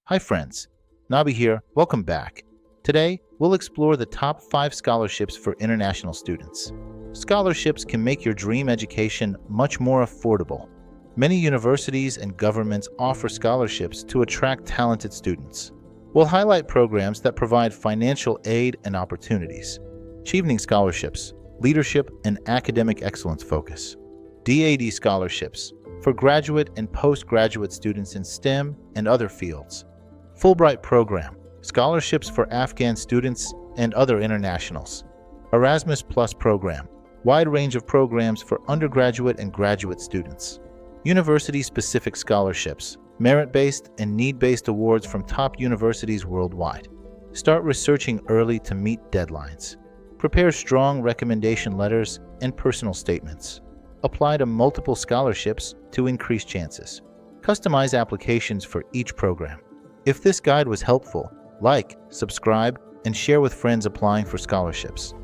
Hi friends, Nabi here, welcome back. Today, we'll explore the top 5 scholarships for international students. Scholarships can make your dream education much more affordable. Many universities and governments offer scholarships to attract talented students. We'll highlight programs that provide financial aid and opportunities. Chevening scholarships, leadership and academic excellence focus. DAD scholarships, for graduate and postgraduate students in STEM and other fields. Fulbright Program, scholarships for Afghan students and other internationals. Erasmus Plus Program, wide range of programs for undergraduate and graduate students. University-specific scholarships, merit-based and need-based awards from top universities worldwide. Start researching early to meet deadlines. Prepare strong recommendation letters and personal statements. Apply to multiple scholarships to increase chances. Customize applications for each program. If this guide was helpful, like, subscribe, and share with friends applying for scholarships.